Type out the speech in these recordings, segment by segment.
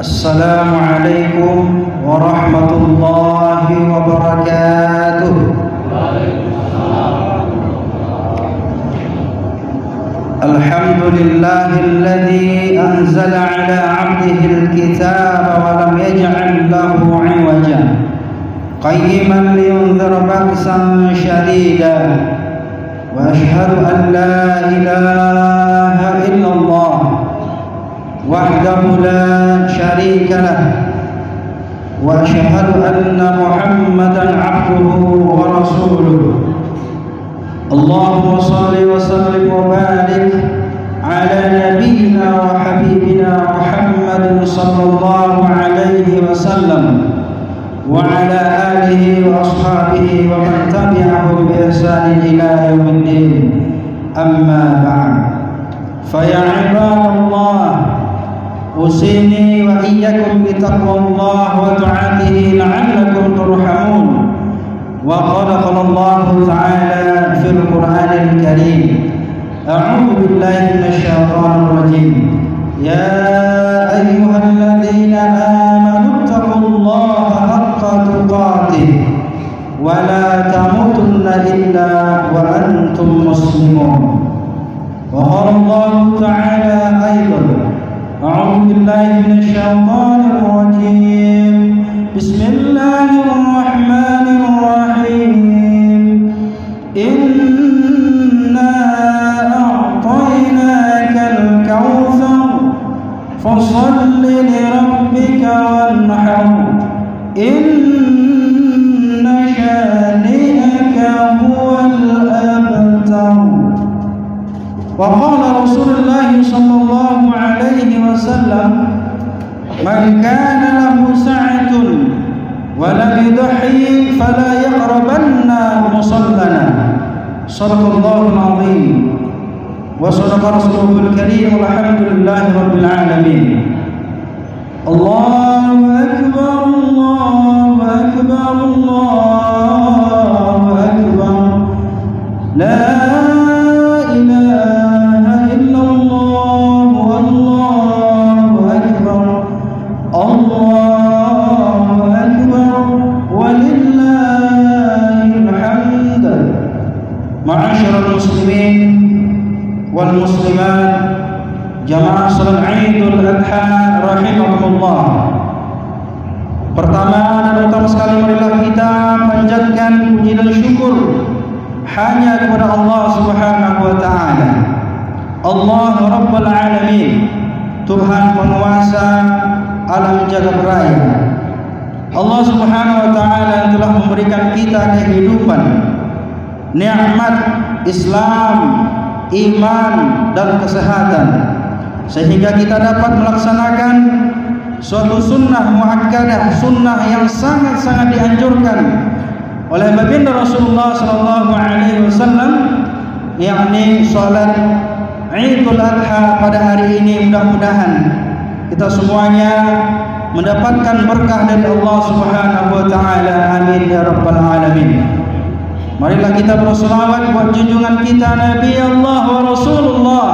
Assalamualaikum warahmatullahi wabarakatuh. Alhamdulillahilladzi anzala ala 'abdihi al-kitaba wa lam yaj'al lahu 'iwaja qayyiman liyunzira ba'san shadidan wa ashhadu an la ilaha illallah wahdahu la syarika lah wa asyhadu anna Muhammadan 'abduhu wa rasuluh. Allahumma shalli wa sallim wa barik ala nabiyyina wa habibina Muhammadin sallallahu alaihi wasallam wa ala alihi wa ashabihi wa man tabi'ahum bi ihsanin ila yaumiddin. Amma ba'd. Fa ya ibadallah, usini wa iyyakum bi taqwallah wa ta'atihi la'allakum turhamun. Wa qala Allahu ta'ala fil Qur'anil Karim, a'udzu billahi minasy syaithanir rajim. Ya ayyuhalladzina amanu taqullaha haqqa tuqatih wa la tamutunna illa wa antum muslimun. Wa qala Allahu ta'ala aidan, أعوذ بالله من الشيطان الرجيم. بسم الله الرحمن الرحيم. إنا أعطيناك الكوثر فصل لربك وانحر إن شانئك هو الأبتر. وقال رسول الله صلى الله عليه وسلم من كان له سعة ولم يضحي فلا يقربن مصلنا. صدق الله العظيم وصدق رسوله الكريم والحمد لله رب العالمين. الله أكبر الله أكبر الله أكبر لا wal muslimat jamaah salat Idul Adha rahimakumullah. Pertama dan utama sekali, marilah kita panjatkan puji dan syukur hanya kepada Allah Subhanahu wa taala. Allah Rabbul Alamin, Tuhan penguasa alam jagat raya. Allah Subhanahu wa taala yang telah memberikan kita kehidupan, nikmat Islam, iman dan kesehatan, sehingga kita dapat melaksanakan suatu sunnah muakkadah, sunnah yang sangat-sangat dianjurkan oleh baginda Rasulullah sallallahu alaihi wasallam, yakni salat Idul Adha pada hari ini. Mudah-mudahan kita semuanya mendapatkan berkah dari Allah Subhanahu wa taala. Amin ya rabbal alamin. Marilah kita berselawat buat junjungan kita Nabi Allah wa Rasulullah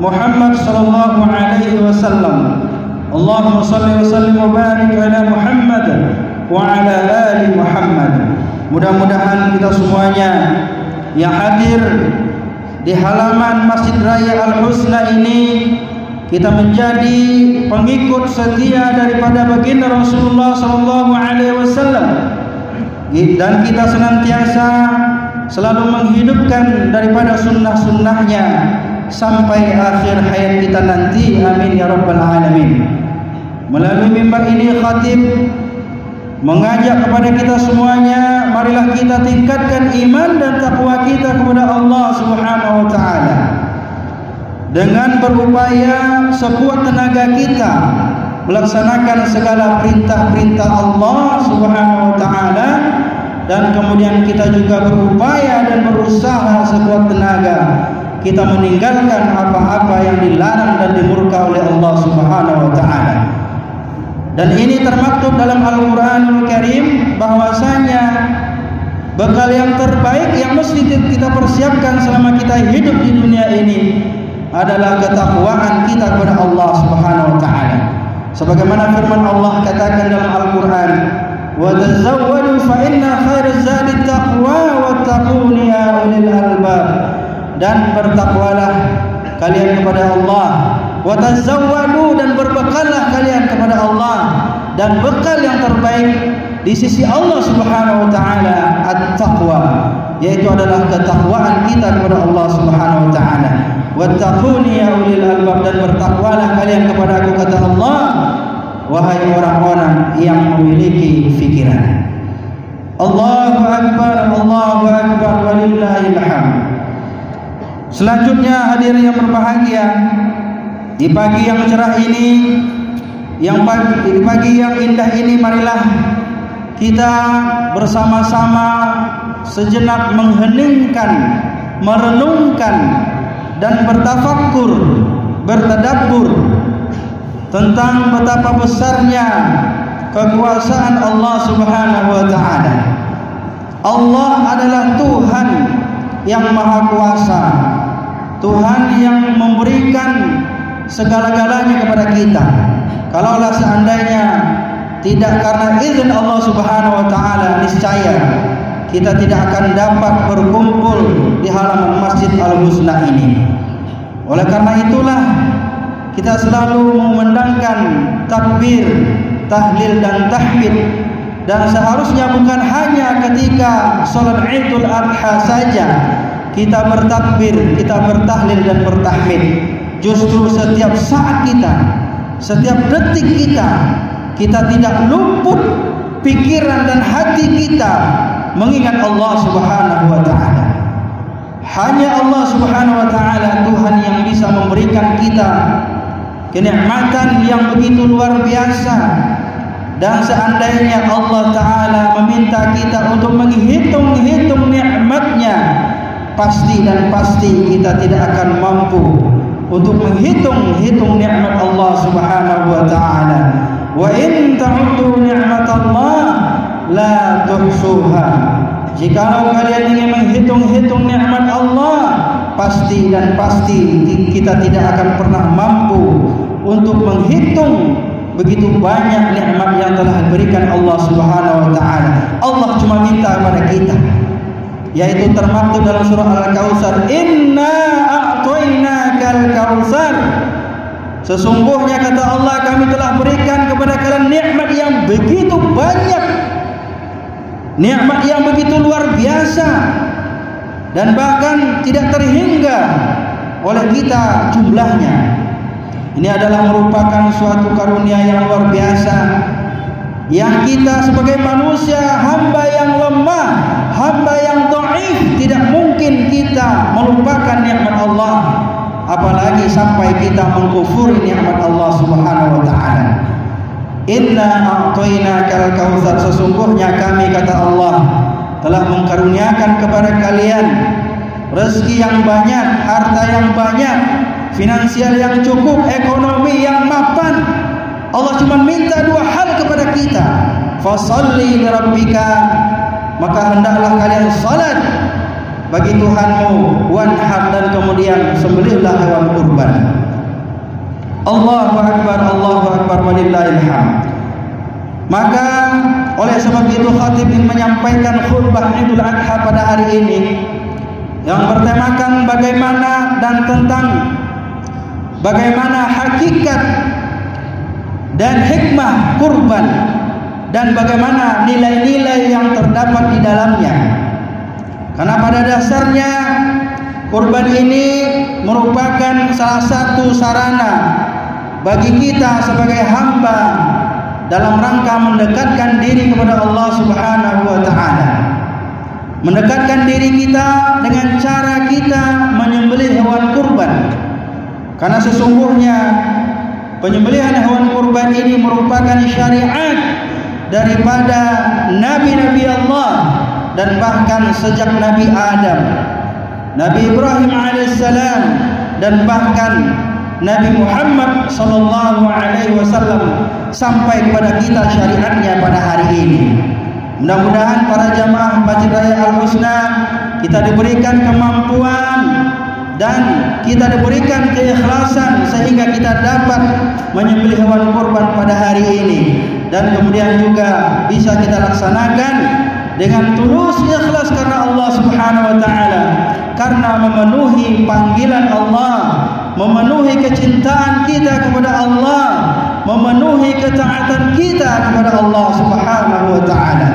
Muhammad sallallahu alaihi wasallam. Allahumma salli wa sallim wa barik ala Muhammad wa ala ali Muhammad. Mudah-mudahan kita semuanya yang hadir di halaman Masjid Raya Al-Husna ini, kita menjadi pengikut setia daripada baginda Rasulullah sallallahu alaihi wasallam, dan kita senantiasa selalu menghidupkan daripada sunnah-sunnahnya sampai akhir hayat kita nanti. Amin ya rabbal alamin. Melalui mimbar ini khatib mengajak kepada kita semuanya, marilah kita tingkatkan iman dan takwa kita kepada Allah Subhanahu wa taala dengan berupaya sekuat tenaga kita melaksanakan segala perintah-perintah Allah Subhanahu wa taala, dan kemudian kita juga berupaya dan berusaha sekuat tenaga kita meninggalkan apa-apa yang dilarang dan dimurka oleh Allah Subhanahu wa taala. Dan ini termaktub dalam Al-Qur'anul Karim bahwasanya bekal yang terbaik yang mesti kita persiapkan selama kita hidup di dunia ini adalah ketakwaan kita kepada Allah Subhanahu wa taala. Sebagaimana firman Allah katakan dalam Al-Quran, wa tazawwadu fa inna khairaz zadi taqwa wattaquni ya ulil albab. Dan bertakwalah kalian kepada Allah, wa tazawwadu, dan berbekallah kalian kepada Allah, dan bekal yang terbaik di sisi Allah Subhanahu wa taala at-taqwa, yaitu adalah ketakwaan kita kepada Allah Subhanahu wa taala. Wattaquni ya ulil albab, dan bertakwalah kalian kepada aku, kata Allah, wahai orang-orang yang memiliki fikiran. Allahu akbar, Allahu akbar, walillahil hamd. Selanjutnya hadirin yang berbahagia, di pagi yang cerah ini, di pagi yang indah ini, marilah kita bersama-sama sejenak mengheningkan, merenungkan, dan bertafakkur, bertadabbur tentang betapa besarnya kekuasaan Allah Subhanahu wa taala. Allah adalah Tuhan yang Maha Kuasa, Tuhan yang memberikan segala-galanya kepada kita. Kalaulah seandainya tidak karena izin Allah Subhanahu wa taala, niscaya kita tidak akan dapat berkumpul di halaman Masjid Al-Husna ini. Oleh karena itulah kita selalu memandangkan takbir, tahlil, dan tahmid. Dan seharusnya bukan hanya ketika salat Idul Adha saja kita bertakbir, kita bertahlil dan bertahmid. Justru setiap saat kita, setiap detik kita tidak luput pikiran dan hati kita mengingat Allah Subhanahu wa taala. Hanya Allah Subhanahu wa taala Tuhan yang bisa memberikan kita kenikmatan yang begitu luar biasa. Dan seandainya Allah taala meminta kita untuk menghitung-hitung nikmatnya, pasti kita tidak akan mampu untuk menghitung-hitung nikmat Allah Subhanahu wa taala. Wa in ta'uddu ni'matallah la tuhsuha. Jikalau kalian ingin menghitung-hitung nikmat Allah, pasti kita tidak akan pernah mampu untuk menghitung begitu banyak nikmat yang telah diberikan Allah Subhanahu wa taala. Allah cuma minta kepada kita, yaitu termaktub dalam surah Al-Kautsar, inna a'tainakal kautsar. Sesungguhnya kata Allah, kami telah berikan kepada kalian nikmat yang begitu banyak, nikmat yang begitu luar biasa, dan bahkan tidak terhingga oleh kita jumlahnya. Ini adalah merupakan suatu karunia yang luar biasa, yang kita sebagai manusia, hamba yang lemah, hamba yang dhaif, tidak mungkin kita melupakan nikmat Allah, apalagi sampai kita mengkufuri nikmat Allah Subhanahu wa taala. Inna a'tainakal kautsar, sesungguhnya kami, kata Allah, telah mengkaruniakan kepada kalian rezeki yang banyak, harta yang banyak, finansial yang cukup, ekonomi yang mapan. Allah cuma minta dua hal kepada kita, fasalli li rabbika, maka hendaklah kalian salat bagi Tuhanmu, wanhar, dan kemudian sembelihlah hewan kurban. Allahu akbar, Allahu akbar, walillahil hamd. Maka oleh sebab itu khatib ingin menyampaikan khutbah Idul Adha pada hari ini yang bertemakan bagaimana dan tentang bagaimana hakikat dan hikmah kurban, dan bagaimana nilai-nilai yang terdapat di dalamnya. Karena pada dasarnya kurban ini merupakan salah satu sarana bagi kita sebagai hamba dalam rangka mendekatkan diri kepada Allah Subhanahu wa taala. Mendekatkan diri kita dengan cara kita menyembelih hewan kurban. Karena sesungguhnya penyembelihan hewan kurban ini merupakan syariat daripada nabi-nabi Allah, dan bahkan sejak Nabi Adam, Nabi Ibrahim alaihissalam, dan bahkan Nabi Muhammad sallallahu alaihi wasallam sampai kepada kita syariatnya pada hari ini. Mudah-mudahan para jamaah Masjid Raya Al-Husna kita diberikan kemampuan dan kita diberikan keikhlasan sehingga kita dapat menyembelih hewan kurban pada hari ini, dan kemudian juga bisa kita laksanakan dengan tulus ikhlas karena Allah Subhanahu wa taala, karena memenuhi panggilan Allah, memenuhi kecintaan kita kepada Allah, memenuhi ketaatan kita kepada Allah Subhanahu wa taala.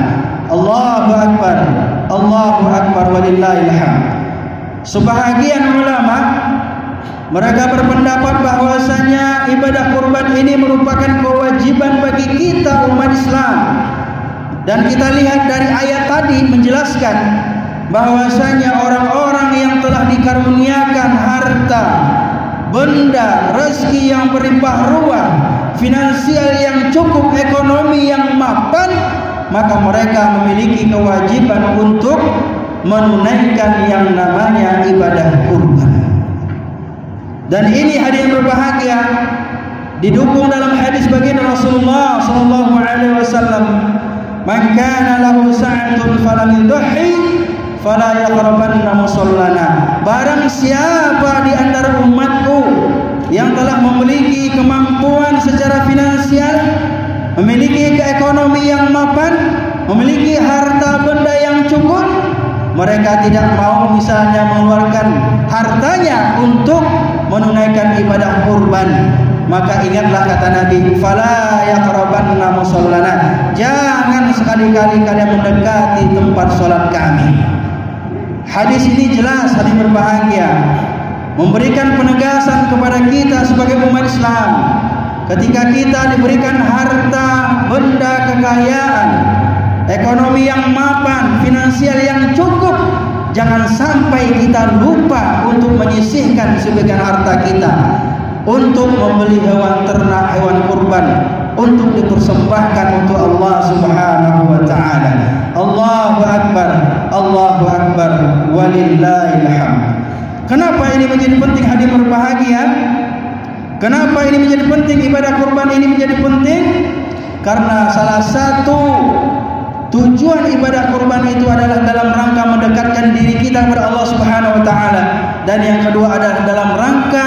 Allahu akbar, Allahu akbar walillahil hamd. Sebahagian ulama mereka berpendapat bahwasanya ibadah kurban ini merupakan kewajiban bagi kita umat Islam. Dan kita lihat dari ayat tadi menjelaskan bahwasanya orang-orang yang telah dikaruniakan harta, benda, rezeki yang berlimpah ruah, finansial yang cukup, ekonomi yang mapan, maka mereka memiliki kewajiban untuk menunaikan yang namanya ibadah kurban. Dan ini hadirin berbahagia didukung dalam hadis baginda Rasulullah sallallahu alaihi wasallam, "Man kana lahu sa'atun falam yudhi fala yaqrabanna musallana." Barang siapa di antara umatku yang telah memiliki kemampuan secara finansial, memiliki keekonomi yang mapan, memiliki harta benda yang cukup, mereka tidak mau misalnya mengeluarkan hartanya untuk menunaikan ibadah kurban, maka ingatlah kata Nabi, fala yaqrabanna musallana, jangan sekali-kali kalian mendekati tempat salat kami. Hadis ini jelas, hadis berbahagia, memberikan penegasan kepada kita sebagai umat Islam. Ketika kita diberikan harta, benda, kekayaan, ekonomi yang mapan, finansial yang cukup, jangan sampai kita lupa untuk menyisihkan sebagian harta kita untuk membeli hewan ternak, hewan kurban, untuk dipersembahkan untuk Allah Subhanahu wa taala. Allahu akbar, Allahu akbar walillahil hamd. Kenapa ini menjadi penting hadir berbahagia? Kenapa ini menjadi penting, ibadah kurban ini menjadi penting? Karena salah satu tujuan ibadah kurban itu adalah dalam rangka mendekatkan diri kita kepada Allah Subhanahu wa taala, dan yang kedua adalah dalam rangka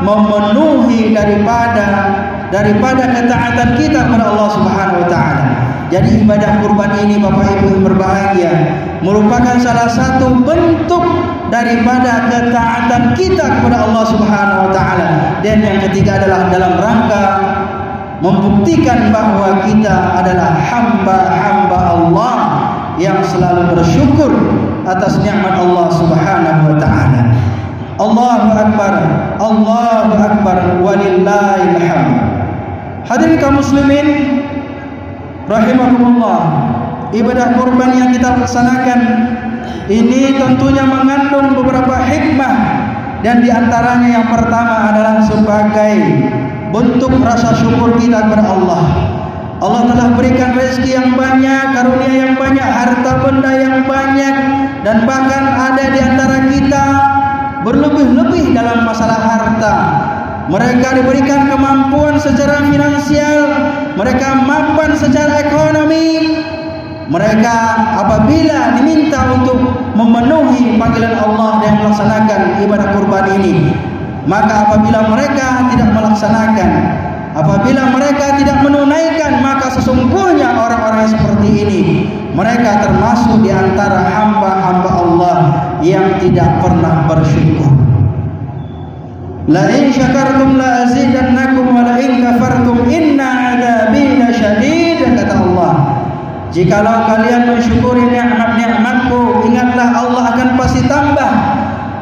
memenuhi daripada ketaatan kita kepada Allah Subhanahu wa taala. Jadi ibadah kurban ini Bapak Ibu berbahagia merupakan salah satu bentuk daripada ketaatan kita kepada Allah Subhanahu wa taala, dan yang ketiga adalah dalam rangka membuktikan bahwa kita adalah hamba-hamba Allah yang selalu bersyukur atas nikmat Allah Subhanahu wa taala. Allahu akbar, Allahu akbar walillahil hamd. Hadirin kaum muslimin rahimakumullah, ibadah kurban yang kita laksanakan ini tentunya mengandung beberapa hikmah, dan diantaranya yang pertama adalah sebagai bentuk rasa syukur kita kepada Allah. Allah telah berikan rezeki yang banyak, karunia yang banyak, harta benda yang banyak, dan bahkan ada di antara kita berlebih-lebih dalam masalah harta. Mereka diberikan kemampuan secara finansial, mereka mapan secara ekonomi. Mereka apabila diminta untuk memenuhi panggilan Allah dan melaksanakan ibadah kurban ini, maka apabila mereka tidak melaksanakan, apabila mereka tidak menunaikan, maka sesungguhnya orang-orang seperti ini mereka termasuk di antara hamba-hamba Allah yang tidak pernah bersyukur. La in syakartum la azidannakum wa la in kafartum inna adzabi lasyadid, kata Allah. Jikalau kalian mensyukuri nikmat-nikmatku, ingatlah Allah akan pasti tambah.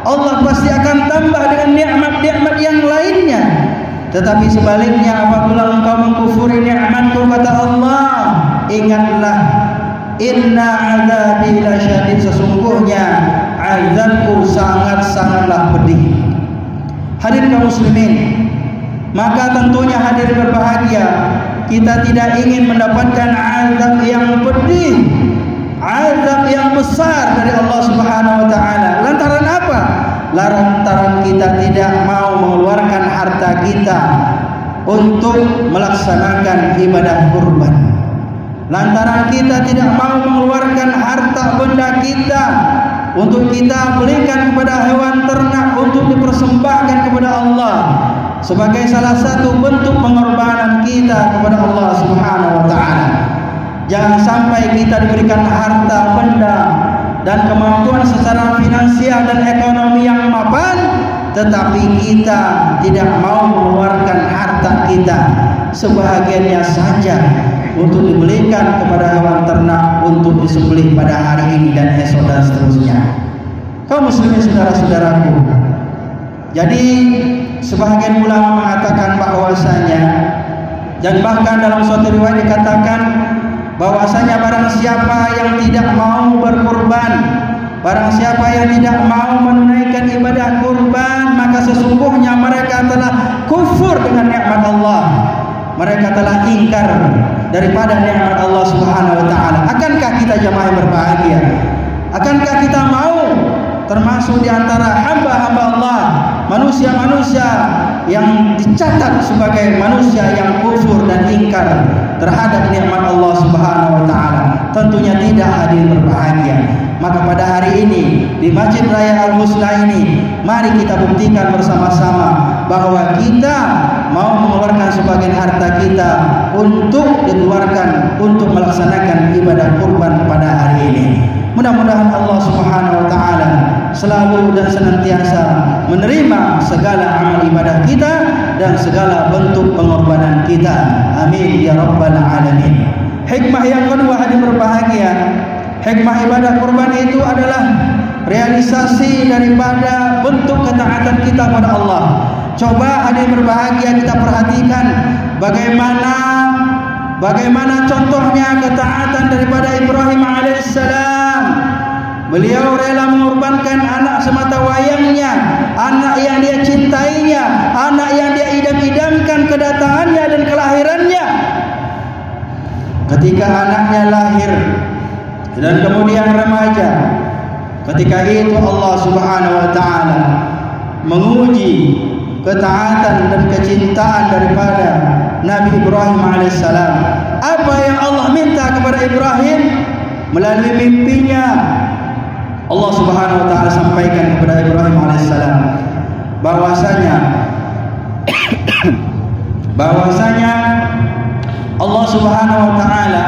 Allah pasti akan tambah dengan nikmat-nikmat yang lainnya. Tetapi sebaliknya, apabila engkau mengkufuri nikmatku, kata Allah, ingatlah, inna adzabi lasyadid, sesungguhnya azabku sangat-sangatlah pedih. Hadirin kaum muslimin, maka tentunya hadirin berbahagia, kita tidak ingin mendapatkan azab yang pedih, azab yang besar dari Allah Subhanahu wa taala. Lantaran apa? Lantaran kita tidak mau mengeluarkan harta kita untuk melaksanakan ibadah kurban. Lantaran kita tidak mau mengeluarkan harta benda kita untuk kita belikan kepada hewan ternak untuk dipersembahkan Allah sebagai salah satu bentuk pengorbanan kita kepada Allah Subhanahu wa taala. Jangan sampai kita diberikan harta benda dan kemampuan secara finansial dan ekonomi yang mapan, tetapi kita tidak mau mengeluarkan harta kita sebahagiannya saja untuk dibelikan kepada hewan ternak untuk disembelih pada hari ini dan esok dan seterusnya. Kaum muslimin saudara-saudaraku, jadi sebahagian ulama mengatakan bahwasanya, dan bahkan dalam suatu riwayat dikatakan bahwasanya barang siapa yang tidak mau berkurban, barang siapa yang tidak mau menunaikan ibadah kurban, maka sesungguhnya mereka telah kufur dengan nikmat Allah. Mereka telah ingkar daripada nikmat Allah Subhanahu wa taala. Akankah kita jamaah yang berbahagia? Akankah kita mau termasuk di antara hamba-hamba Allah, manusia-manusia yang dicatat sebagai manusia yang kufur dan ingkar terhadap nikmat Allah Subhanahu wa taala? Tentunya tidak, hadirin berbahagia. Maka pada hari ini di Masjid Raya Al-Husna ini, mari kita buktikan bersama-sama bahwa kita mau mengeluarkan sebagian harta kita untuk dikeluarkan untuk melaksanakan ibadah kurban pada hari ini. Mudah-mudahan Allah Subhanahu wa taala selalu dan senantiasa menerima segala amal ibadah kita dan segala bentuk pengorbanan kita. Amin ya rabbal alamin. Hikmah yang kedua, hadirin berbahagia, hikmah ibadah kurban itu adalah realisasi daripada bentuk ketaatan kita kepada Allah. Coba hadirin berbahagia kita perhatikan bagaimana contohnya ketaatan daripada Ibrahim alaihissalam. Beliau rela mengorbankan anak semata wayangnya, anak yang dia cintainya, anak yang dia idam-idamkan kedatangannya dan kelahirannya. Ketika anaknya lahir dan kemudian remaja, ketika itu Allah Subhanahu wa taala menguji ketaatan dan kecintaan daripada Nabi Ibrahim alaihissalam. Apa yang Allah minta kepada Ibrahim melalui mimpinya, Allah Subhanahu wa taala sampaikan kepada Ibrahim alaihissalam bahwasanya Allah Subhanahu wa taala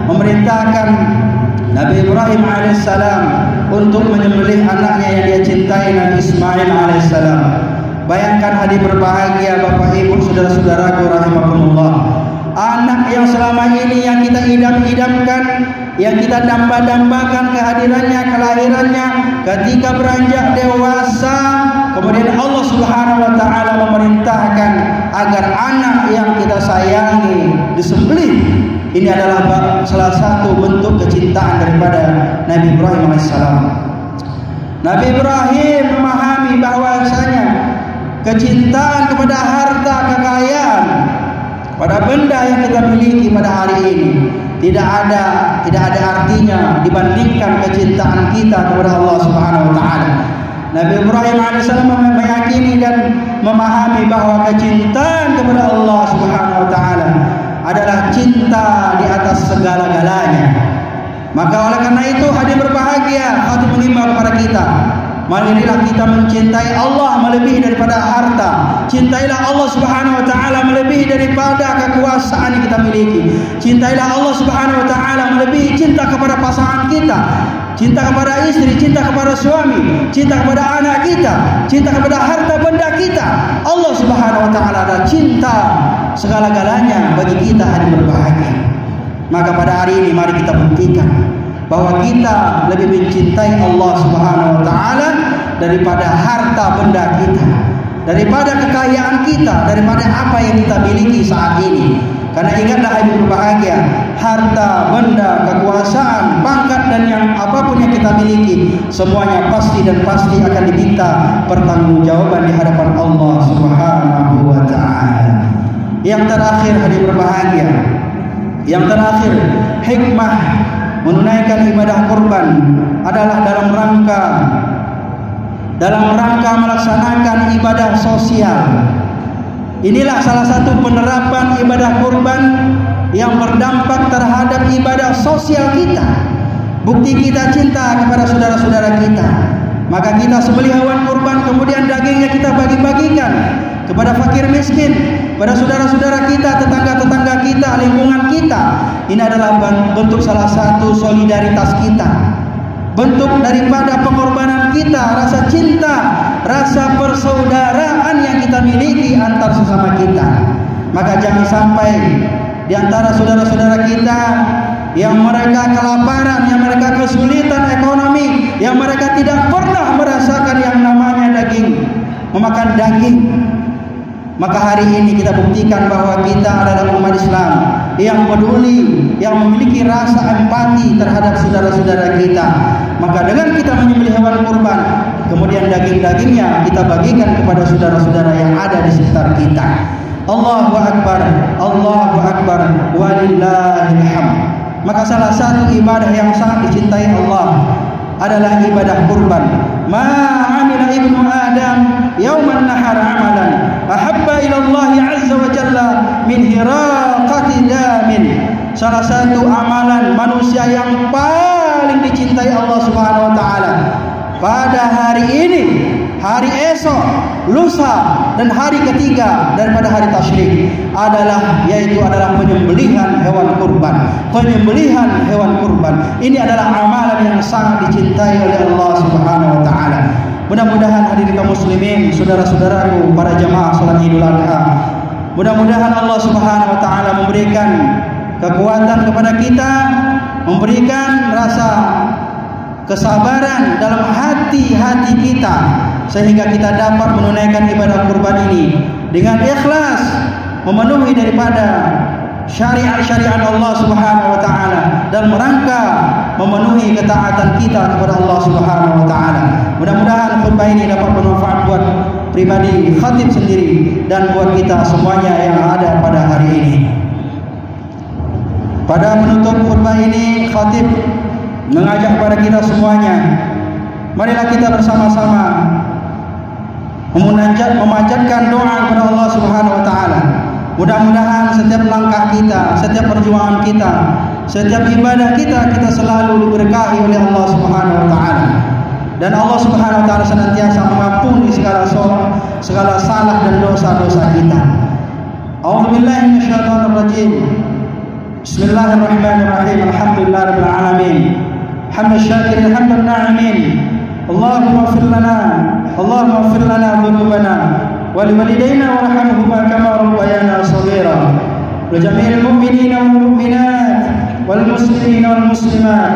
memerintahkan Nabi Ibrahim alaihissalam untuk menyembelih anaknya yang dia cintai, Nabi Ismail alaihissalam. Bayangkan hadirin berbahagia, Bapak Ibu, saudara-saudaraku rahimakumullah, anak yang selama ini yang kita idam-idamkan, yang kita damba-dambakan kehadirannya, kelahirannya, ketika beranjak dewasa, kemudian Allah Subhanahu wa taala memerintahkan agar anak yang kita sayangi disembelih. Ini adalah salah satu bentuk kecintaan daripada Nabi Ibrahim alaihissalam. Nabi Ibrahim memahami bahwasanya kecintaan kepada harta, kekayaan, pada benda yang kita miliki pada hari ini tidak ada artinya dibandingkan kecintaan kita kepada Allah Subhanahu wa taala. Nabi Ibrahim alaihissalam meyakini dan memahami bahwa kecintaan kepada Allah Subhanahu wa taala adalah cinta di atas segala-galanya. Maka oleh karena itu hadirin berbahagia, hati mengimbau kepada kita, marilah kita mencintai Allah melebihi daripada harta. Cintailah Allah Subhanahu wa taala melebihi daripada kekuasaan yang kita miliki. Cintailah Allah Subhanahu wa taala melebihi cinta kepada pasangan kita, cinta kepada istri, cinta kepada suami, cinta kepada anak kita, cinta kepada harta benda kita. Allah Subhanahu wa taala adalah cinta segala-galanya bagi kita, hadirin berbahagia. Maka pada hari ini mari kita buktikan bahwa kita lebih mencintai Allah Subhanahu wa taala daripada harta benda kita, daripada kekayaan kita, daripada apa yang kita miliki saat ini. Karena ingatlah hadirin berbahagia, harta, benda, kekuasaan, pangkat dan yang apapun yang kita miliki, semuanya pasti dan pasti akan diminta pertanggungjawaban di hadapan Allah Subhanahu wa taala. Yang terakhir hadirin berbahagia, yang terakhir, hikmah menunaikan ibadah kurban adalah dalam rangka melaksanakan ibadah sosial. Inilah salah satu penerapan ibadah kurban yang berdampak terhadap ibadah sosial kita. Bukti kita cinta kepada saudara-saudara kita, maka kita sembelih hewan kurban, kemudian dagingnya kita bagi-bagikan pada saudara-saudara kita, tetangga-tetangga kita, lingkungan kita. Ini adalah bentuk salah satu solidaritas kita, bentuk daripada pengorbanan kita, rasa cinta, rasa persaudaraan yang kita miliki antar sesama kita. Maka jangan sampai di antara saudara-saudara kita yang mereka kelaparan, yang mereka kesulitan ekonomi, yang mereka tidak pernah merasakan yang namanya daging, memakan daging. Maka hari ini kita buktikan bahwa kita adalah umat Islam yang peduli, yang memiliki rasa empati terhadap saudara-saudara kita. Maka dengan kita menyembelih hewan kurban, kemudian daging-dagingnya kita bagikan kepada saudara-saudara yang ada di sekitar kita. Allahu Akbar, Allahu Akbar, walillahil hamd. Maka salah satu ibadah yang sangat dicintai Allah adalah ibadah kurban. Ma 'amila ibnu Adam yauman nahar 'amalan ahabba ila Allah 'azza wa jalla min hiraqati damin. Salah satu amalan manusia yang paling dicintai Allah Subhanahu wa taala pada hari ini, hari esok, lusa dan hari ketiga daripada hari tasyrik yaitu adalah penyembelihan hewan kurban. Penyembelihan hewan kurban ini adalah amalan yang sangat dicintai oleh Allah Subhanahu wa taala. Mudah-mudahan hadirin kaum muslimin, saudara-saudaraku, para jamaah salat Idul Adha, mudah-mudahan Allah Subhanahu wa taala memberikan kekuatan kepada kita, memberikan rasa kesabaran dalam hati-hati kita, sehingga kita dapat menunaikan ibadah kurban ini dengan ikhlas, memenuhi daripada syariat-syariat Allah Subhanahu wa taala dan merangka memenuhi ketaatan kita kepada Allah Subhanahu wa taala. Mudah-mudahan khutbah ini dapat bermanfaat buat pribadi khatib sendiri dan buat kita semuanya yang ada pada hari ini. Pada penutup khutbah ini, khatib mengajak kepada kita semuanya, marilah kita bersama-sama memanjatkan doa kepada Allah Subhanahu wa taala. Mudah-mudahan setiap langkah kita, setiap perjuangan kita, setiap ibadah kita selalu diberkahi oleh Allah Subhanahu wa taala. Dan Allah Subhanahu wa taala senantiasa mengampuni segala salah dan dosa-dosa kita. A'udzubillahi minasyaitonir rajim. Bismillahirrahmanirrahim. Alhamdulillahirabbil alamin. Hamdan syakirin hamdan na'imin. Allahumma ighfir lana dhunubana wa liwalidayna warhamhuma kama rabbayana shaghira. Wa jami'il mu'minina wal mu'minat wal muslimina wal muslimat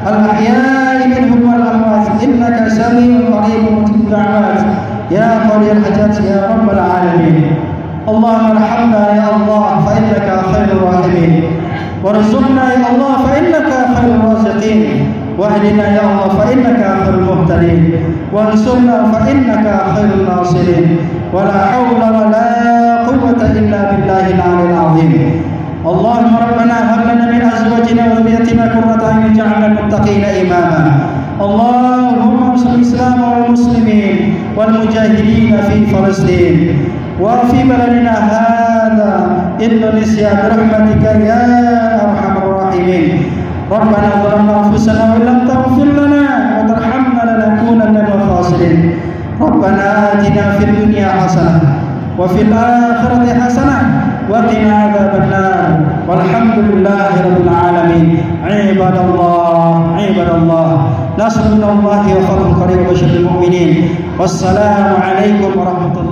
al ahya'i minhum wal amwat innaka sami'un qaribun mujibud da'wat ya qadiyal hajat ya rabbal alamin. Allahumma arhamna ya Allah fa innaka khairur rahimin. Warzuqna ya Allah fa innaka khairur raziqin. Wahdina ya Allah fa innaka khairul muhtadin. Wansurna fa innaka khairun nasirin. Wala haula wala quwwata illa billahil aliyyil azim. Allahumma rabbana hab lana min azwajina wa dhurriyyatina qurrata a'yun waj'alna lil muttaqina imama. Allahumma ansur al-islam wal muslimin wal mujahidin fi Palestin wa fi baladina hadha Indonesia birahmatika ya arhamar rahimin. Rabbana zalamna anfusana wa lam taghfir lana wa tarhamna lanakunanna minal khasirin. Rabbana atina fid dunya hasanah wa fil akhirati hasanah wa qina adzabannar. Walhamdulillahi rabbil alamin. Ibadallah, nasrullahi wa fadluhu qaribun bashiril mu'minin. Wassalamu alaikum warahmatullahi